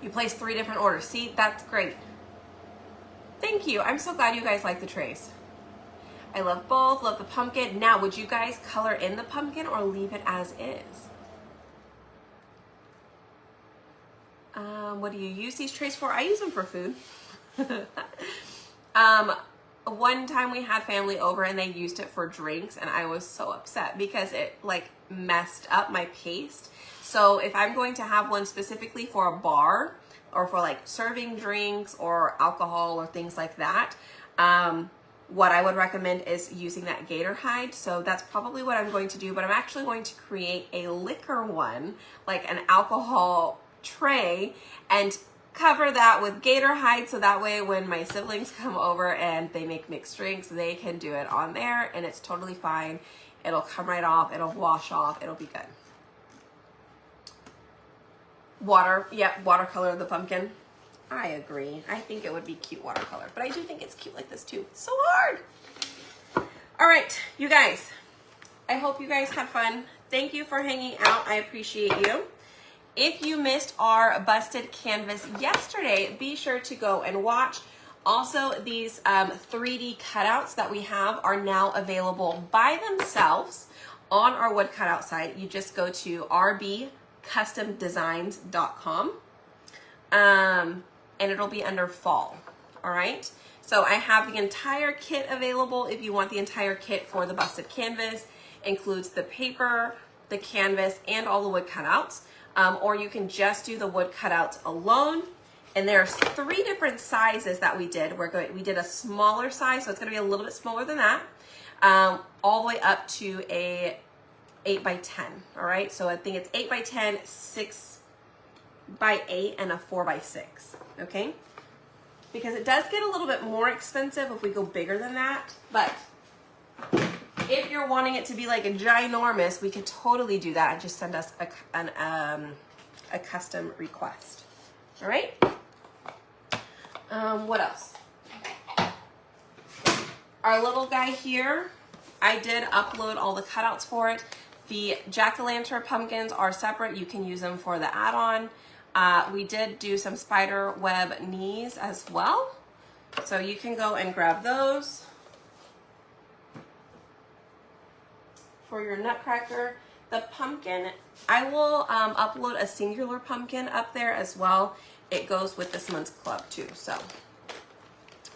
You place 3 different orders. See, that's great. Thank you. I'm so glad you guys like the trays. I love both, love the pumpkin. Now, would you guys color in the pumpkin or leave it as is? What do you use these trays for? I use them for food. One time we had family over and they used it for drinks, and I was so upset because it like messed up my paste. So if I'm going to have one specifically for a bar or for like serving drinks or alcohol or things like that, what I would recommend is using that gator hide. So that's probably what I'm going to do, but I'm actually going to create a liquor one, like an alcohol tray, and cover that with gator hide, so that way when my siblings come over and they make mixed drinks, they can do it on there and it's totally fine. It'll come right off, it'll wash off, it'll be good. Water, yep, watercolor of the pumpkin. I agree. I think it would be cute watercolor, but I do think it's cute like this too. So hard. All right, you guys, I hope you guys had fun. Thank you for hanging out. I appreciate you. If you missed our busted canvas yesterday, be sure to go and watch. Also, these 3D cutouts that we have are now available by themselves on our wood cutout site. You just go to rbcustomdesigns.com and it'll be under fall, all right? So I have the entire kit available if you want the entire kit for the busted canvas. Includes the paper, the canvas, and all the wood cutouts. Or you can just do the wood cutouts alone. And there's 3 different sizes that we did. We did a smaller size, so it's gonna be a little bit smaller than that, all the way up to a 8x10, all right? So I think it's 8x10, 6x8, and a 4x6, okay? Because it does get a little bit more expensive if we go bigger than that, but if you're wanting it to be like a ginormous, we could totally do that. Just send us a custom request. All right. What else? Our little guy here, I did upload all the cutouts for it. The jack-o'-lantern pumpkins are separate. You can use them for the add-on. We did do some spider web knees as well. So you can go and grab those for your nutcracker. The pumpkin, I will upload a singular pumpkin up there as well. It goes with this month's club too, so,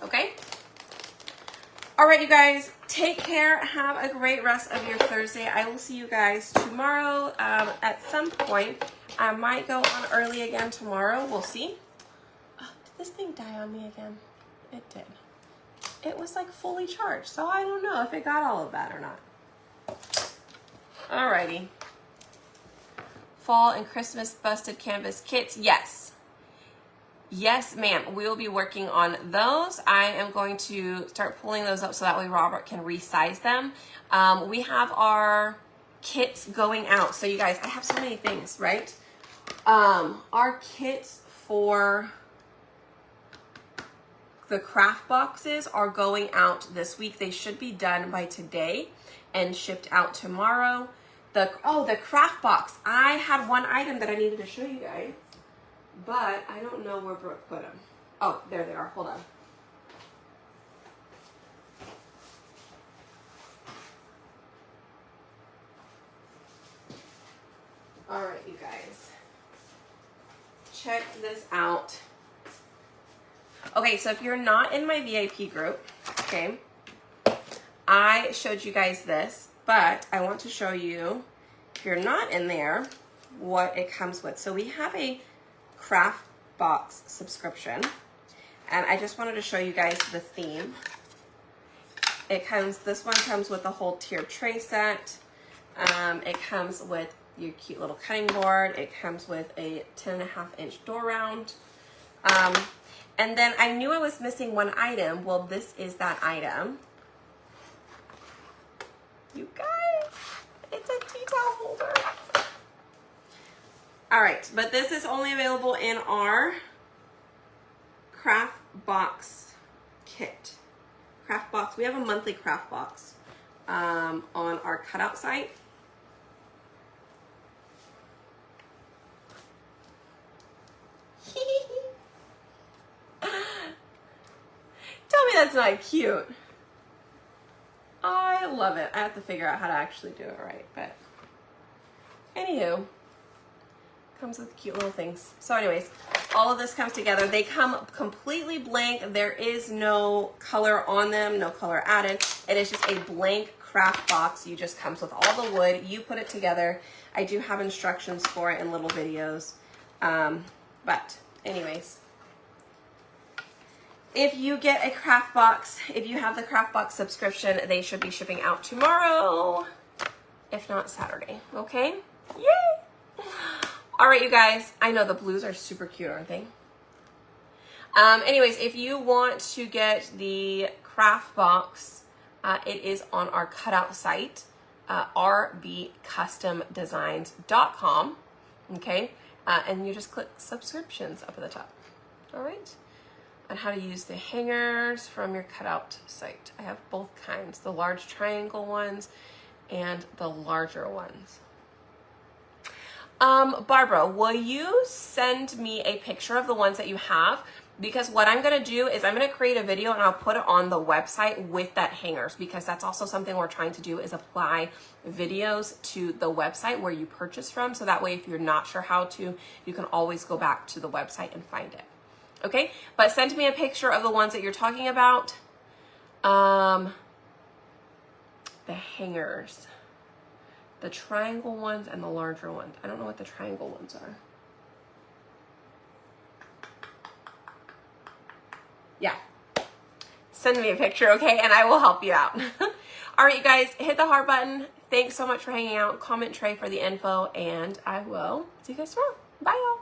okay? All right, you guys, take care. Have a great rest of your Thursday. I will see you guys tomorrow at some point. I might go on early again tomorrow. We'll see. Oh, did this thing die on me again? It did. It was like fully charged, so I don't know if it got all of that or not. Alrighty. Fall and Christmas busted canvas kits. Yes. Yes, ma'am. We will be working on those. I am going to start pulling those up so that way Robert can resize them. We have our kits going out. So you guys, I have so many things, right? Our kits for the craft boxes are going out this week. They should be done by today and shipped out tomorrow. The craft box. I had one item that I needed to show you guys, but I don't know where Brooke put them. Oh, there they are. Hold on. All right, you guys. Check this out. Okay, so if you're not in my VIP group, okay, I showed you guys this, but I want to show you, if you're not in there, what it comes with. So we have a craft box subscription, and I just wanted to show you guys the theme. This one comes with a whole tier tray set. It comes with your cute little cutting board. It comes with a 10.5-inch door round. And then I knew I was missing one item. Well, this is that item. You guys, it's a tea towel holder. All right, but this is only available in our craft box kit. Craft box, we have a monthly craft box on our cutout site. Tell me that's not cute. I love it. I have to figure out how to actually do it right, but anywho, comes with cute little things. So anyways, all of this comes together. They come completely blank. There is no color on them, no color added. It is just a blank craft box. You just comes with all the wood. You put it together. I do have instructions for it in little videos. But anyways, if you get a craft box, if you have the craft box subscription, they should be shipping out tomorrow, if not Saturday, okay? Yay! All right, you guys, I know the blues are super cute, aren't they? Anyways, if you want to get the craft box, it is on our cutout site, rbcustomdesigns.com, okay? And you just click subscriptions up at the top, all right? On how to use the hangers from your cutout site. I have both kinds, the large triangle ones and the larger ones. Barbara, will you send me a picture of the ones that you have? Because what I'm gonna do is I'm gonna create a video and I'll put it on the website with that hangers, because that's also something we're trying to do, is apply videos to the website where you purchase from. So that way, if you're not sure how to, you can always go back to the website and find it. Okay, but send me a picture of the ones that you're talking about. The hangers, the triangle ones and the larger ones. I don't know what the triangle ones are. Yeah, send me a picture, okay, and I will help you out. All right, you guys, hit the heart button. Thanks so much for hanging out. Comment tray for the info, and I will see you guys tomorrow. Bye, y'all.